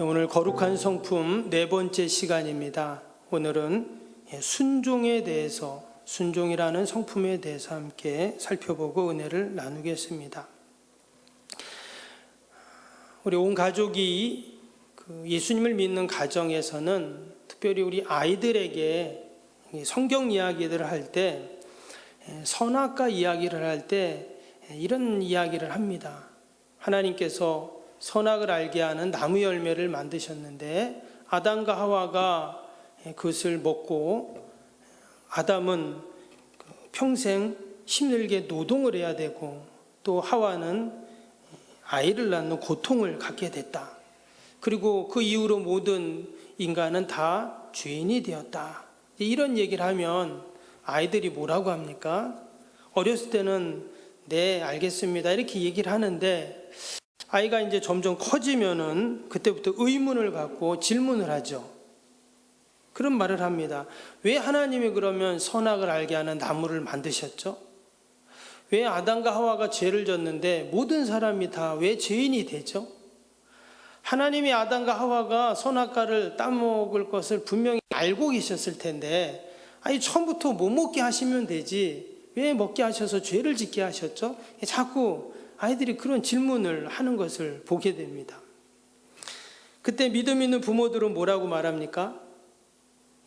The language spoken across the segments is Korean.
오늘 거룩한 성품 네 번째 시간입니다. 오늘은 순종에 대해서, 순종이라는 성품에 대해서 함께 살펴보고 은혜를 나누겠습니다. 우리 온 가족이 예수님을 믿는 가정에서는 특별히 우리 아이들에게 성경 이야기들을 할 때, 선악과 이야기를 할 때 이런 이야기를 합니다. 하나님께서 선악을 알게 하는 나무 열매를 만드셨는데 아담과 하와가 그것을 먹고 아담은 평생 힘들게 노동을 해야 되고 또 하와는 아이를 낳는 고통을 갖게 됐다. 그리고 그 이후로 모든 인간은 다 죄인이 되었다. 이런 얘기를 하면 아이들이 뭐라고 합니까? 어렸을 때는 네, 알겠습니다. 이렇게 얘기를 하는데 아이가 이제 점점 커지면은 그때부터 의문을 갖고 질문을 하죠. 그런 말을 합니다. 왜 하나님이 그러면 선악을 알게 하는 나무를 만드셨죠? 왜 아담과 하와가 죄를 졌는데 모든 사람이 다 왜 죄인이 되죠? 하나님이 아담과 하와가 선악과를 따먹을 것을 분명히 알고 계셨을 텐데 아니 처음부터 못 먹게 하시면 되지 왜 먹게 하셔서 죄를 짓게 하셨죠? 자꾸 아이들이 그런 질문을 하는 것을 보게 됩니다. 그때 믿음 있는 부모들은 뭐라고 말합니까?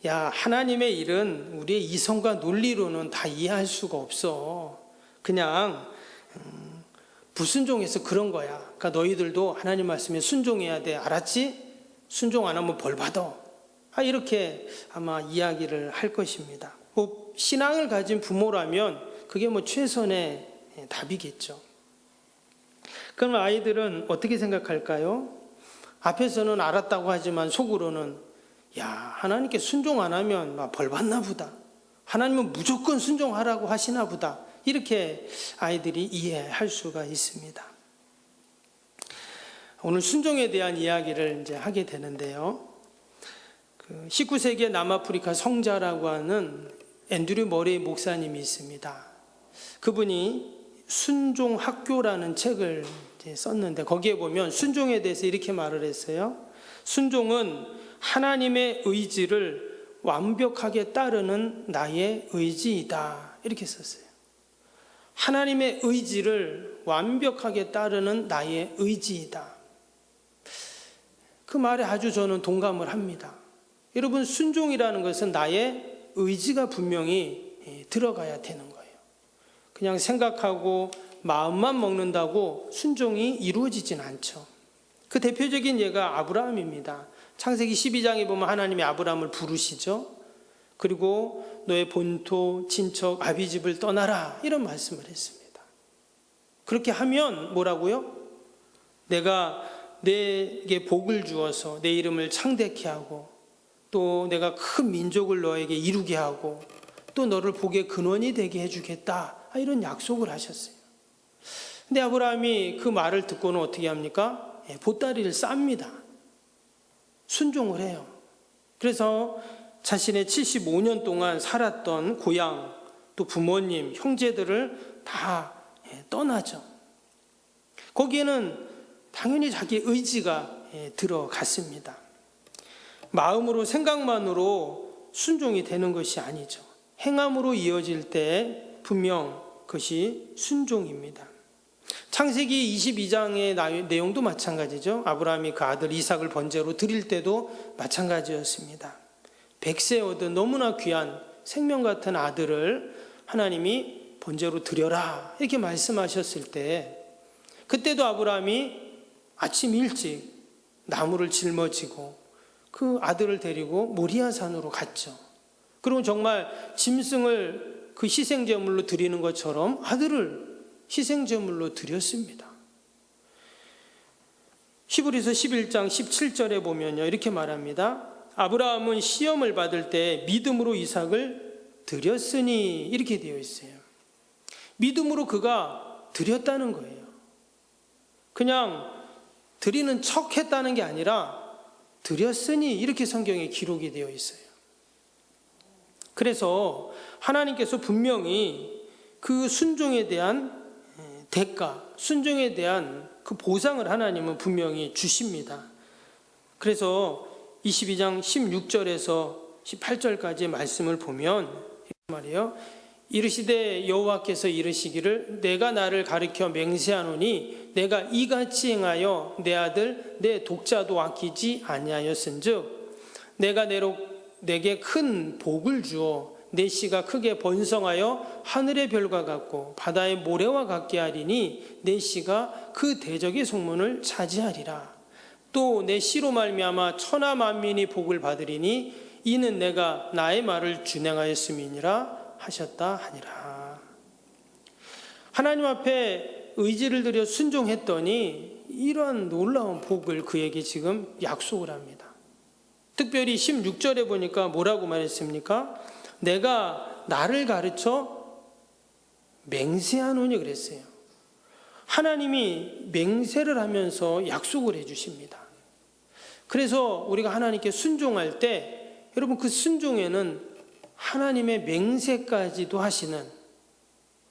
야, 하나님의 일은 우리의 이성과 논리로는 다 이해할 수가 없어. 그냥 불순종해서 그런 거야. 그러니까 너희들도 하나님 말씀에 순종해야 돼. 알았지? 순종 안 하면 벌 받아. 이렇게 아마 이야기를 할 것입니다. 신앙을 가진 부모라면 그게 최선의 답이겠죠. 그럼 아이들은 어떻게 생각할까요? 앞에서는 알았다고 하지만 속으로는 야, 하나님께 순종 안 하면 벌 받나 보다. 하나님은 무조건 순종하라고 하시나 보다. 이렇게 아이들이 이해할 수가 있습니다. 오늘 순종에 대한 이야기를 이제 하게 되는데요. 19세기의 남아프리카 성자라고 하는 앤드류 머레이 목사님이 있습니다. 그분이 순종학교라는 책을 썼는데 거기에 보면 순종에 대해서 이렇게 말을 했어요. 순종은 하나님의 의지를 완벽하게 따르는 나의 의지이다. 이렇게 썼어요. 하나님의 의지를 완벽하게 따르는 나의 의지이다. 그 말에 아주 저는 동감을 합니다. 여러분, 순종이라는 것은 나의 의지가 분명히 들어가야 되는 거예요. 그냥 생각하고 마음만 먹는다고 순종이 이루어지진 않죠. 그 대표적인 예가 아브라함입니다. 창세기 12장에 보면 하나님이 아브라함을 부르시죠. 그리고 너의 본토, 친척, 아비집을 떠나라 이런 말씀을 했습니다. 그렇게 하면 뭐라고요? 내가 내게 복을 주어서 내 이름을 창대케 하고 또 내가 큰 민족을 너에게 이루게 하고 또 너를 복의 근원이 되게 해주겠다. 이런 약속을 하셨어요. 근데 아브라함이 그 말을 듣고는 어떻게 합니까? 보따리를 쌉니다. 순종을 해요. 그래서 자신의 75년 동안 살았던 고향, 또 부모님, 형제들을 다 떠나죠. 거기에는 당연히 자기 의지가 들어갔습니다. 마음으로 생각만으로 순종이 되는 것이 아니죠. 행함으로 이어질 때 분명 그것이 순종입니다. 창세기 22장의 내용도 마찬가지죠. 아브라함이 그 아들 이삭을 번제로 드릴 때도 마찬가지였습니다. 100세 얻은 너무나 귀한 생명 같은 아들을 하나님이 번제로 드려라 이렇게 말씀하셨을 때 그때도 아브라함이 아침 일찍 나무를 짊어지고 그 아들을 데리고 모리아산으로 갔죠. 그리고 정말 짐승을 그 희생제물로 드리는 것처럼 아들을 희생제물로 드렸습니다. 히브리서 11장 17절에 보면요 이렇게 말합니다. 아브라함은 시험을 받을 때 믿음으로 이삭을 드렸으니 이렇게 되어 있어요. 믿음으로 그가 드렸다는 거예요. 그냥 드리는 척 했다는 게 아니라 드렸으니 이렇게 성경에 기록이 되어 있어요. 그래서 하나님께서 분명히 그 순종에 대한 대가, 순종에 대한 그 보상을 하나님은 분명히 주십니다. 그래서 22장 16절에서 18절까지의 말씀을 보면 말이에요. 이르시되 여호와께서 이르시기를 내가 나를 가리켜 맹세하노니 내가 이같이 행하여 내 아들 내 독자도 아끼지 아니하였은즉 내가 내게 큰 복을 주어 내 씨가 크게 번성하여 하늘의 별과 같고 바다의 모래와 같게 하리니 내 씨가 그 대적의 성문을 차지하리라. 또 내 씨로 말미암아 천하 만민이 복을 받으리니 이는 내가 나의 말을 준행하였음이니라 하셨다 하니라. 하나님 앞에 의지를 들여 순종했더니 이러한 놀라운 복을 그에게 지금 약속을 합니다. 특별히 16절에 보니까 뭐라고 말했습니까? 내가 나를 가르쳐 맹세하노니 그랬어요. 하나님이 맹세를 하면서 약속을 해주십니다. 그래서 우리가 하나님께 순종할 때 여러분 그 순종에는 하나님의 맹세까지도 하시는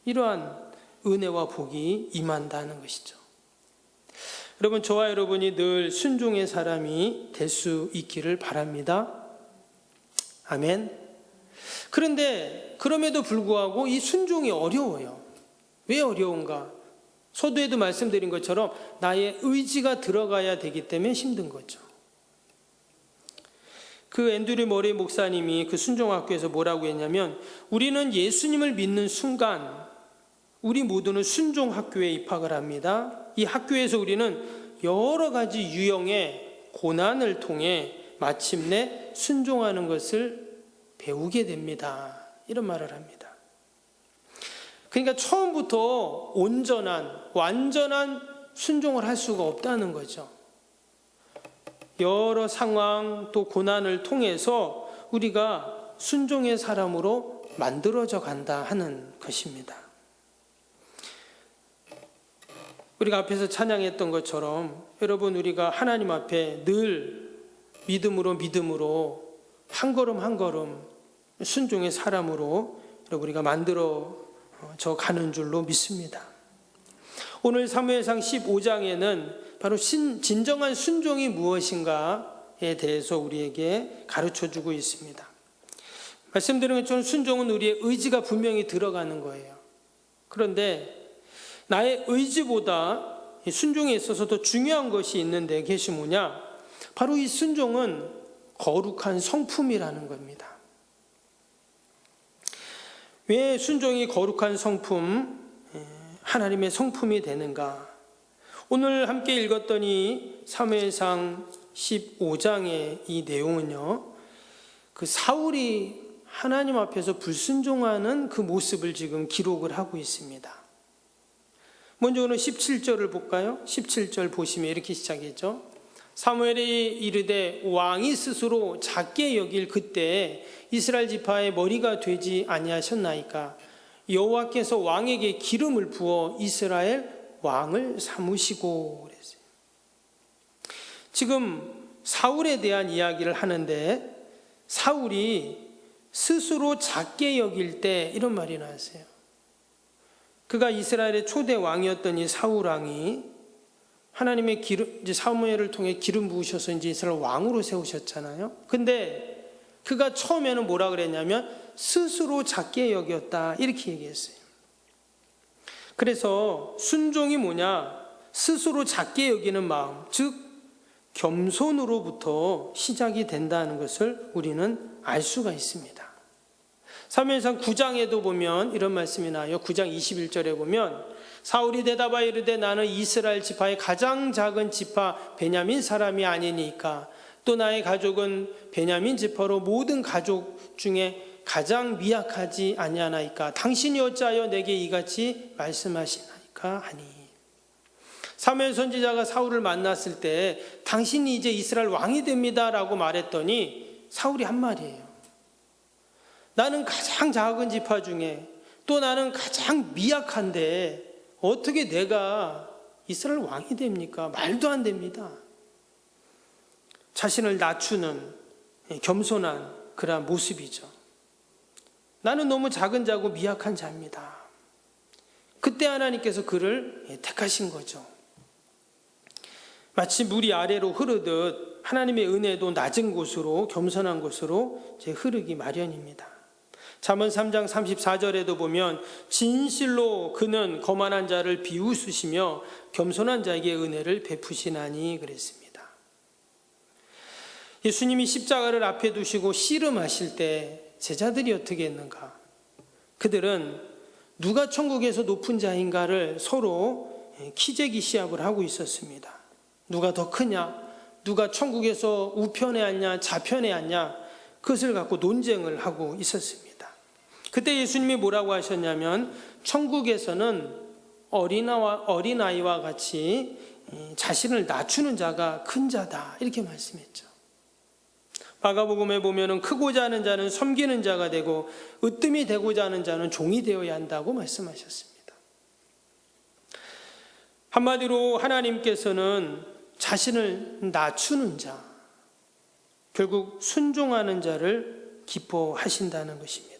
이러한 은혜와 복이 임한다는 것이죠. 여러분 저와 여러분이 늘 순종의 사람이 될 수 있기를 바랍니다. 아멘. 그런데 그럼에도 불구하고 이 순종이 어려워요. 왜 어려운가? 서두에도 말씀드린 것처럼 나의 의지가 들어가야 되기 때문에 힘든 거죠. 그 앤드류 머레이 목사님이 그 순종학교에서 뭐라고 했냐면 우리는 예수님을 믿는 순간 우리 모두는 순종학교에 입학을 합니다. 이 학교에서 우리는 여러 가지 유형의 고난을 통해 마침내 순종하는 것을 배우게 됩니다. 이런 말을 합니다. 그러니까 처음부터 완전한 순종을 할 수가 없다는 거죠. 여러 상황 또 고난을 통해서 우리가 순종의 사람으로 만들어져 간다 하는 것입니다. 우리가 앞에서 찬양했던 것처럼 여러분 우리가 하나님 앞에 늘 믿음으로 한 걸음 순종의 사람으로 여러분 우리가 만들어져 가는 줄로 믿습니다. 오늘 사무엘상 15장에는 바로 진정한 순종이 무엇인가에 대해서 우리에게 가르쳐주고 있습니다. 말씀드린 것처럼 순종은 우리의 의지가 분명히 들어가는 거예요. 그런데 나의 의지보다 순종에 있어서 더 중요한 것이 있는데 그것이 뭐냐? 바로 이 순종은 거룩한 성품이라는 겁니다. 왜 순종이 거룩한 성품, 하나님의 성품이 되는가? 오늘 함께 읽었던 이 사무엘상 15장의 이 내용은요, 그 사울이 하나님 앞에서 불순종하는 그 모습을 지금 기록을 하고 있습니다. 먼저 오늘 17절을 볼까요? 17절 보시면 이렇게 시작했죠. 사무엘이 이르되 왕이 스스로 작게 여길 그때 이스라엘 지파의 머리가 되지 아니하셨나이까? 여호와께서 왕에게 기름을 부어 이스라엘 왕을 삼으시고 그랬어요. 지금 사울에 대한 이야기를 하는데 사울이 스스로 작게 여길 때 이런 말이 나왔어요. 그가 이스라엘의 초대 왕이었던 이 사울 왕이 하나님의 이제 사무엘을 통해 기름 부으셔서 이제 이스라엘 왕으로 세우셨잖아요. 근데 그가 처음에는 뭐라 그랬냐면 스스로 작게 여겼다 이렇게 얘기했어요. 그래서 순종이 뭐냐? 스스로 작게 여기는 마음, 즉 겸손으로부터 시작이 된다는 것을 우리는 알 수가 있습니다. 사무엘상 9장에도 보면 이런 말씀이 나와요. 9장 21절에 보면 사울이 대답하여 이르되 나는 이스라엘 지파의 가장 작은 지파 베냐민 사람이 아니니까 또 나의 가족은 베냐민 지파로 모든 가족 중에 가장 미약하지 아니하나이까? 당신이 어찌하여 내게 이같이 말씀하시나이까 하니. 사무엘 선지자가 사울을 만났을 때 당신이 이제 이스라엘 왕이 됩니다 라고 말했더니 사울이 한 말이에요. 나는 가장 작은 지파 중에 또 나는 가장 미약한데 어떻게 내가 이스라엘 왕이 됩니까? 말도 안 됩니다. 자신을 낮추는 겸손한 그러한 모습이죠. 나는 너무 작은 자고 미약한 자입니다. 그때 하나님께서 그를 택하신 거죠. 마치 물이 아래로 흐르듯 하나님의 은혜도 낮은 곳으로, 겸손한 곳으로 이제 흐르기 마련입니다. 잠언 3장 34절에도 보면 진실로 그는 거만한 자를 비웃으시며 겸손한 자에게 은혜를 베푸시나니 그랬습니다. 예수님이 십자가를 앞에 두시고 씨름하실 때 제자들이 어떻게 했는가? 그들은 누가 천국에서 높은 자인가를 서로 키재기 시합을 하고 있었습니다. 누가 더 크냐? 누가 천국에서 우편에 앉냐? 좌편에 앉냐? 그것을 갖고 논쟁을 하고 있었습니다. 그때 예수님이 뭐라고 하셨냐면 천국에서는 어린아이와 같이 자신을 낮추는 자가 큰 자다 이렇게 말씀했죠. 마가복음에 보면은 크고자 하는 자는 섬기는 자가 되고 으뜸이 되고자 하는 자는 종이 되어야 한다고 말씀하셨습니다. 한마디로 하나님께서는 자신을 낮추는 자, 결국 순종하는 자를 기뻐하신다는 것입니다.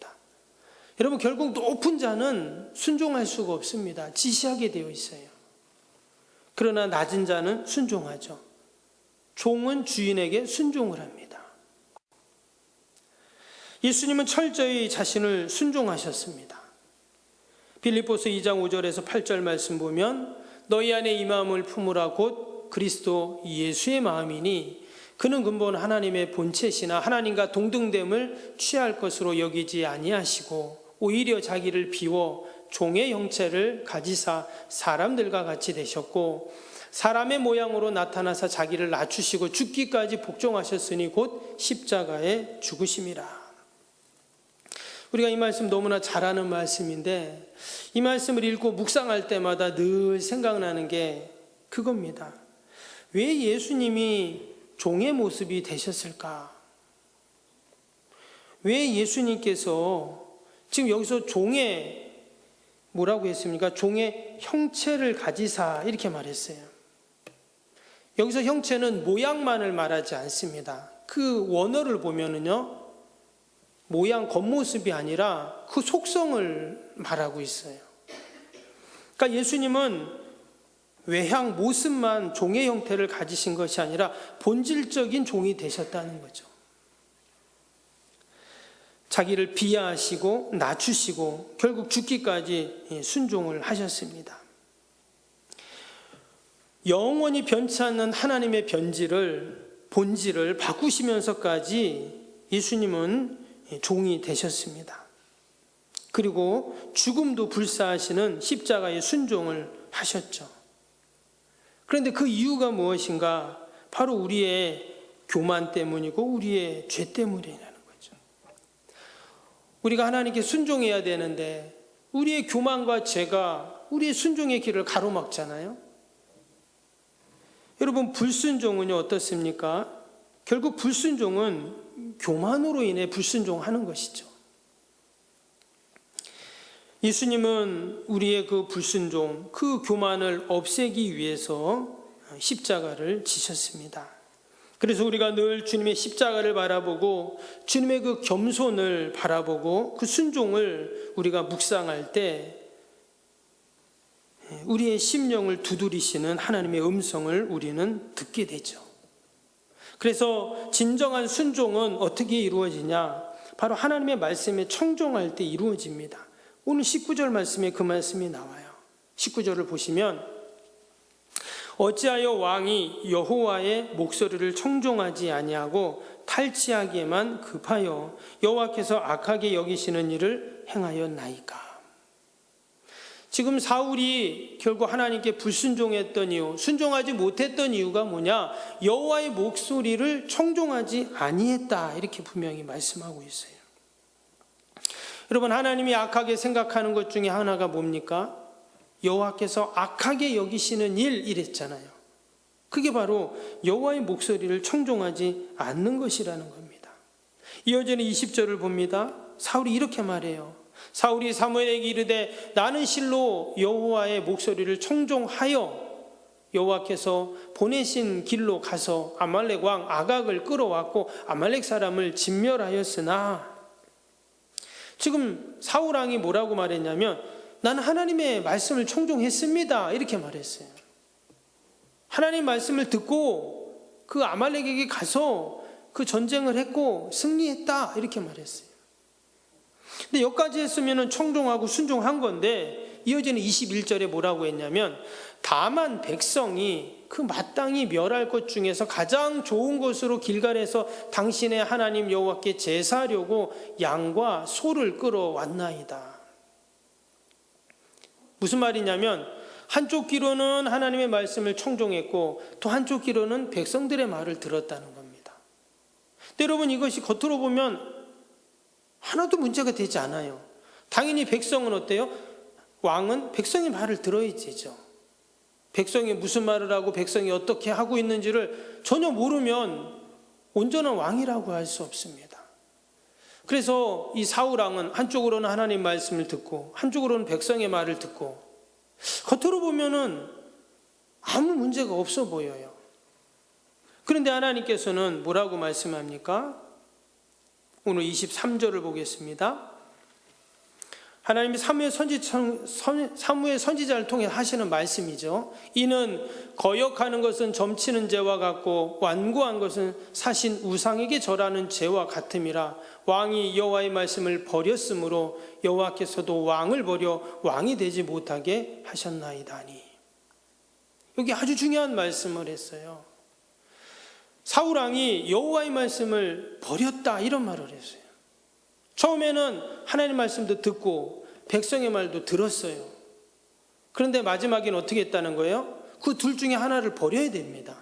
여러분, 결국 높은 자는 순종할 수가 없습니다. 지시하게 되어 있어요. 그러나 낮은 자는 순종하죠. 종은 주인에게 순종을 합니다. 예수님은 철저히 자신을 순종하셨습니다. 빌립보서 2장 5절에서 8절 말씀 보면 너희 안에 이 마음을 품으라 곧 그리스도 예수의 마음이니 그는 근본 하나님의 본체시나 하나님과 동등됨을 취할 것으로 여기지 아니하시고 오히려 자기를 비워 종의 형체를 가지사 사람들과 같이 되셨고 사람의 모양으로 나타나사 자기를 낮추시고 죽기까지 복종하셨으니 곧 십자가에 죽으심이라. 우리가 이 말씀 너무나 잘 아는 말씀인데 이 말씀을 읽고 묵상할 때마다 늘 생각나는 게 그겁니다. 왜 예수님이 종의 모습이 되셨을까? 왜 예수님께서 지금 여기서 종의 뭐라고 했습니까? 종의 형체를 가지사 이렇게 말했어요. 여기서 형체는 모양만을 말하지 않습니다. 그 원어를 보면은요, 모양 겉모습이 아니라 그 속성을 말하고 있어요. 그러니까 예수님은 외향 모습만 종의 형태를 가지신 것이 아니라 본질적인 종이 되셨다는 거죠. 자기를 비하하시고 낮추시고 결국 죽기까지 순종을 하셨습니다. 영원히 변치 않는 하나님의 본질을 바꾸시면서까지 예수님은 종이 되셨습니다. 그리고 죽음도 불사하시는 십자가의 순종을 하셨죠. 그런데 그 이유가 무엇인가? 바로 우리의 교만 때문이고 우리의 죄 때문이라는 거죠. 우리가 하나님께 순종해야 되는데 우리의 교만과 죄가 우리의 순종의 길을 가로막잖아요. 여러분, 불순종은요 어떻습니까? 결국 불순종은 교만으로 인해 불순종하는 것이죠. 예수님은 우리의 그 불순종, 그 교만을 없애기 위해서 십자가를 지셨습니다. 그래서 우리가 늘 주님의 십자가를 바라보고 주님의 그 겸손을 바라보고 그 순종을 우리가 묵상할 때 우리의 심령을 두드리시는 하나님의 음성을 우리는 듣게 되죠. 그래서 진정한 순종은 어떻게 이루어지냐? 바로 하나님의 말씀에 청종할 때 이루어집니다. 오늘 19절 말씀에 그 말씀이 나와요. 19절을 보시면 어찌하여 왕이 여호와의 목소리를 청종하지 아니하고 탈취하기에만 급하여 여호와께서 악하게 여기시는 일을 행하였나이까. 지금 사울이 결국 하나님께 불순종했던 이유, 순종하지 못했던 이유가 뭐냐? 여호와의 목소리를 청종하지 아니했다, 이렇게 분명히 말씀하고 있어요. 여러분, 하나님이 악하게 생각하는 것 중에 하나가 뭡니까? 여호와께서 악하게 여기시는 일, 이랬잖아요. 그게 바로 여호와의 목소리를 청종하지 않는 것이라는 겁니다. 이어지는 20절을 봅니다. 사울이 이렇게 말해요. 사울이 사무엘에게 이르되 나는 실로 여호와의 목소리를 청종하여 여호와께서 보내신 길로 가서 아말렉 왕 아각을 끌어왔고 아말렉 사람을 진멸하였으나, 지금 사울 왕이 뭐라고 말했냐면 나는 하나님의 말씀을 청종했습니다, 이렇게 말했어요. 하나님 말씀을 듣고 그 아말렉에게 가서 그 전쟁을 했고 승리했다 이렇게 말했어요. 근데 여기까지 했으면 청종하고 순종한 건데 이어지는 21절에 뭐라고 했냐면 다만 백성이 그 마땅히 멸할 것 중에서 가장 좋은 것으로 길갈에서 당신의 하나님 여호와께 제사하려고 양과 소를 끌어왔나이다. 무슨 말이냐면 한쪽 귀로는 하나님의 말씀을 청종했고 또 한쪽 귀로는 백성들의 말을 들었다는 겁니다. 근데 여러분 이것이 겉으로 보면 하나도 문제가 되지 않아요. 당연히 백성은 어때요? 왕은 백성의 말을 들어야 되죠. 백성이 무슨 말을 하고 백성이 어떻게 하고 있는지를 전혀 모르면 온전한 왕이라고 할 수 없습니다. 그래서 이 사울왕은 한쪽으로는 하나님 말씀을 듣고 한쪽으로는 백성의 말을 듣고 겉으로 보면은 아무 문제가 없어 보여요. 그런데 하나님께서는 뭐라고 말씀합니까? 오늘 23절을 보겠습니다. 하나님이 사무엘 선지자를 통해 하시는 말씀이죠. 이는 거역하는 것은 점치는 죄와 같고 완고한 것은 사신 우상에게 절하는 죄와 같음이라. 왕이 여호와의 말씀을 버렸으므로 여호와께서도 왕을 버려 왕이 되지 못하게 하셨나이다니. 여기 아주 중요한 말씀을 했어요. 사울왕이 여호와의 말씀을 버렸다 이런 말을 했어요. 처음에는 하나님 말씀도 듣고 백성의 말도 들었어요. 그런데 마지막에는 어떻게 했다는 거예요? 그 둘 중에 하나를 버려야 됩니다.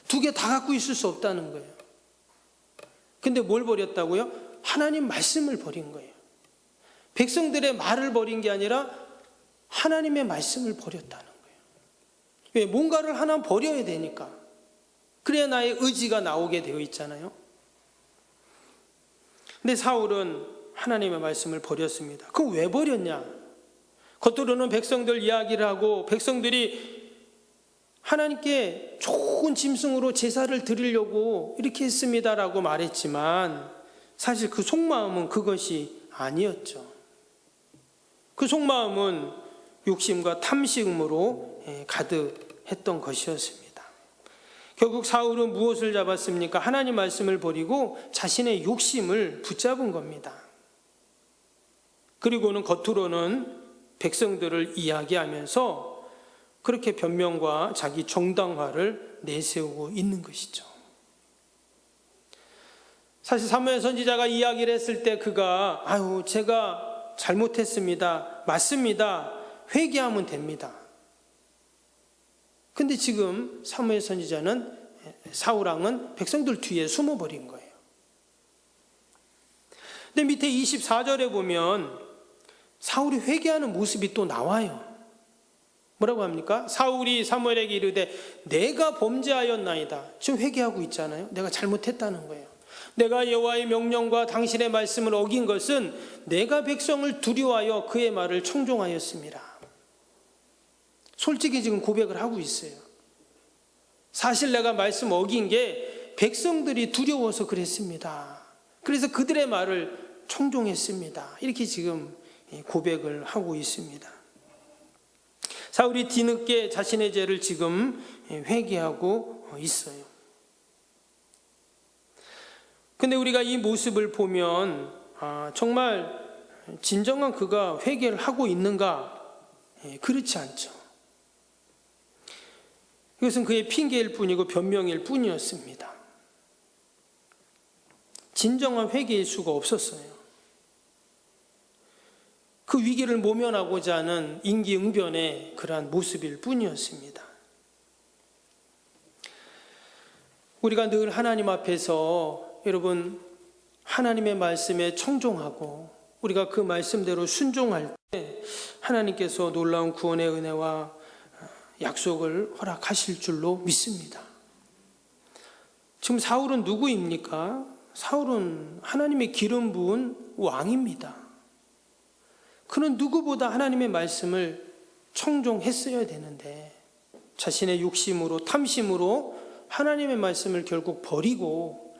두 개 다 갖고 있을 수 없다는 거예요. 근데 뭘 버렸다고요? 하나님 말씀을 버린 거예요. 백성들의 말을 버린 게 아니라 하나님의 말씀을 버렸다는 거예요. 왜? 뭔가를 하나 버려야 되니까. 그래야 나의 의지가 나오게 되어 있잖아요. 근데 사울은 하나님의 말씀을 버렸습니다. 그럼 왜 버렸냐? 겉으로는 백성들 이야기를 하고 백성들이 하나님께 좋은 짐승으로 제사를 드리려고 이렇게 했습니다라고 말했지만 사실 그 속마음은 그것이 아니었죠. 그 속마음은 욕심과 탐심으로 가득했던 것이었습니다. 결국 사울은 무엇을 잡았습니까? 하나님 말씀을 버리고 자신의 욕심을 붙잡은 겁니다. 그리고는 겉으로는 백성들을 이야기하면서 그렇게 변명과 자기 정당화를 내세우고 있는 것이죠. 사실 사무엘 선지자가 이야기를 했을 때 그가 제가 잘못했습니다. 맞습니다. 회개하면 됩니다. 근데 지금 사무엘 선지자는 사울왕은 백성들 뒤에 숨어버린 거예요. 근데 밑에 24절에 보면 사울이 회개하는 모습이 또 나와요. 뭐라고 합니까? 사울이 사무엘에게 이르되 내가 범죄하였나이다. 지금 회개하고 있잖아요. 내가 잘못했다는 거예요. 내가 여호와의 명령과 당신의 말씀을 어긴 것은 내가 백성을 두려워하여 그의 말을 청종하였습니다. 솔직히 지금 고백을 하고 있어요. 사실 내가 말씀 어긴 게 백성들이 두려워서 그랬습니다. 그래서 그들의 말을 청종했습니다. 이렇게 지금 고백을 하고 있습니다. 사울이 뒤늦게 자신의 죄를 지금 회개하고 있어요. 근데 우리가 이 모습을 보면 정말 진정한 그가 회개를 하고 있는가? 그렇지 않죠. 이것은 그의 핑계일 뿐이고 변명일 뿐이었습니다. 진정한 회개일 수가 없었어요. 그 위기를 모면하고자 하는 임기응변의 그러한 모습일 뿐이었습니다. 우리가 늘 하나님 앞에서 여러분 하나님의 말씀에 청종하고 우리가 그 말씀대로 순종할 때 하나님께서 놀라운 구원의 은혜와 약속을 허락하실 줄로 믿습니다. 지금 사울은 누구입니까? 사울은 하나님의 기름 부은 왕입니다. 그는 누구보다 하나님의 말씀을 청종했어야 되는데 자신의 욕심으로 탐심으로 하나님의 말씀을 결국 버리고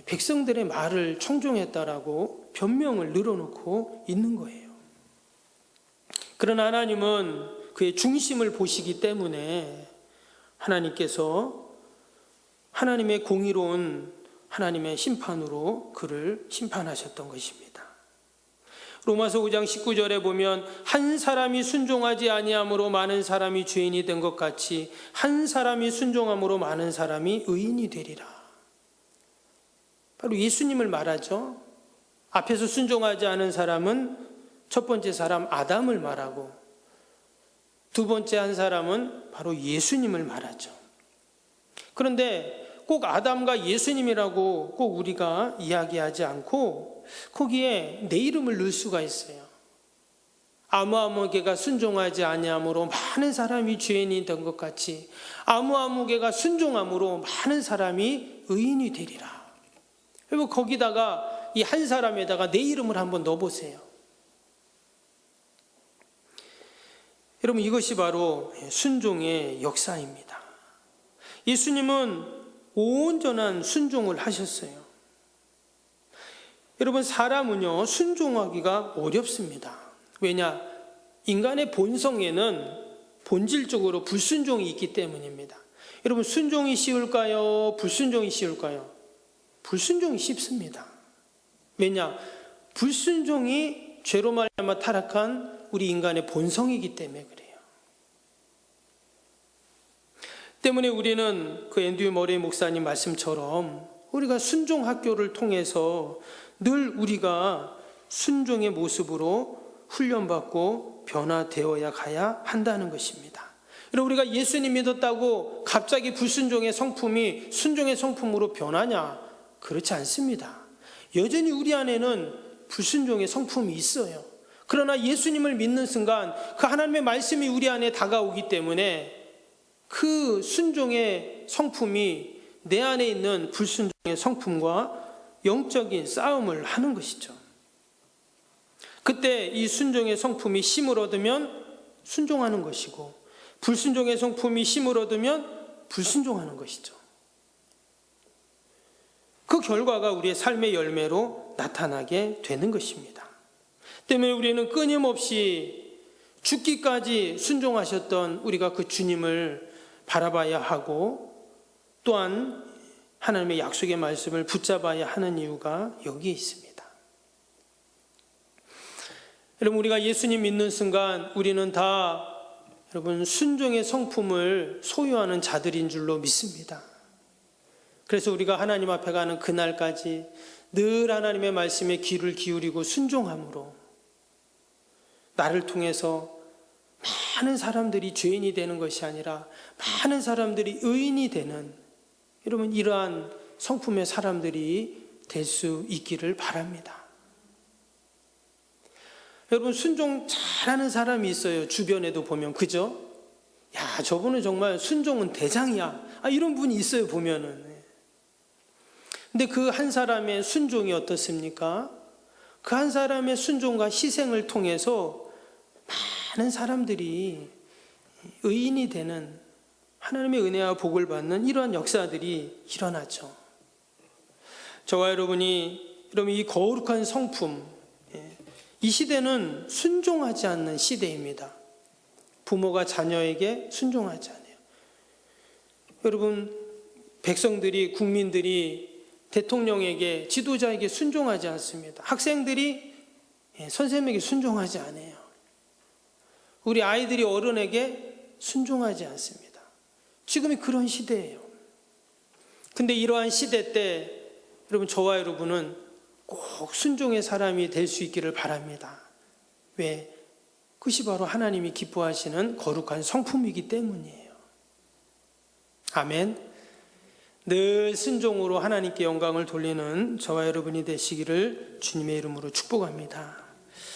백성들의 말을 청종했다라고 변명을 늘어놓고 있는 거예요. 그러나 하나님은 그의 중심을 보시기 때문에 하나님께서 하나님의 공의로운 하나님의 심판으로 그를 심판하셨던 것입니다. 로마서 5장 19절에 보면 한 사람이 순종하지 아니함으로 많은 사람이 죄인이 된 것 같이 한 사람이 순종함으로 많은 사람이 의인이 되리라. 바로 예수님을 말하죠. 앞에서 순종하지 않은 사람은 첫 번째 사람 아담을 말하고 두 번째 한 사람은 바로 예수님을 말하죠. 그런데 꼭 아담과 예수님이라고 꼭 우리가 이야기하지 않고 거기에 내 이름을 넣을 수가 있어요. 아무아무개가 순종하지 아니함으로 많은 사람이 죄인이 된 것 같이 아무아무개가 순종함으로 많은 사람이 의인이 되리라. 그리고 거기다가 이 한 사람에다가 내 이름을 한번 넣어보세요. 여러분, 이것이 바로 순종의 역사입니다. 예수님은 온전한 순종을 하셨어요. 여러분, 사람은요 순종하기가 어렵습니다. 왜냐? 인간의 본성에는 본질적으로 불순종이 있기 때문입니다. 여러분, 순종이 쉬울까요? 불순종이 쉬울까요? 불순종이 쉽습니다. 왜냐? 불순종이 죄로 말미암아 타락한 우리 인간의 본성이기 때문에 그래요. 때문에 우리는 그 앤드류 머레이 목사님 말씀처럼 우리가 순종 학교를 통해서 늘 우리가 순종의 모습으로 훈련받고 변화되어야 가야 한다는 것입니다. 여러분, 우리가 예수님 믿었다고 갑자기 불순종의 성품이 순종의 성품으로 변하냐? 그렇지 않습니다. 여전히 우리 안에는 불순종의 성품이 있어요. 그러나 예수님을 믿는 순간 그 하나님의 말씀이 우리 안에 다가오기 때문에 그 순종의 성품이 내 안에 있는 불순종의 성품과 영적인 싸움을 하는 것이죠. 그때 이 순종의 성품이 힘을 얻으면 순종하는 것이고 불순종의 성품이 힘을 얻으면 불순종하는 것이죠. 그 결과가 우리의 삶의 열매로 나타나게 되는 것입니다. 때문에 우리는 끊임없이 죽기까지 순종하셨던 우리가 그 주님을 바라봐야 하고 또한 하나님의 약속의 말씀을 붙잡아야 하는 이유가 여기에 있습니다. 여러분, 우리가 예수님 믿는 순간 우리는 다 여러분 순종의 성품을 소유하는 자들인 줄로 믿습니다. 그래서 우리가 하나님 앞에 가는 그날까지 늘 하나님의 말씀에 귀를 기울이고 순종함으로 나를 통해서 많은 사람들이 죄인이 되는 것이 아니라 많은 사람들이 의인이 되는 여러분 이러한 성품의 사람들이 될 수 있기를 바랍니다. 여러분, 순종 잘하는 사람이 있어요. 주변에도 보면. 그죠? 야, 저분은 정말 순종은 대장이야. 이런 분이 있어요, 보면은. 근데 그 한 사람의 순종이 어떻습니까? 그 한 사람의 순종과 희생을 통해서 많은 사람들이 의인이 되는 하나님의 은혜와 복을 받는 이러한 역사들이 일어나죠. 저와 여러분이 여러분 이 거룩한 성품, 이 시대는 순종하지 않는 시대입니다. 부모가 자녀에게 순종하지 않아요. 여러분, 백성들이 국민들이 대통령에게 지도자에게 순종하지 않습니다. 학생들이 선생님에게 순종하지 않아요. 우리 아이들이 어른에게 순종하지 않습니다. 지금이 그런 시대예요. 근데 이러한 시대 때 여러분 저와 여러분은 꼭 순종의 사람이 될 수 있기를 바랍니다. 왜? 그것이 바로 하나님이 기뻐하시는 거룩한 성품이기 때문이에요. 아멘. 늘 순종으로 하나님께 영광을 돌리는 저와 여러분이 되시기를 주님의 이름으로 축복합니다.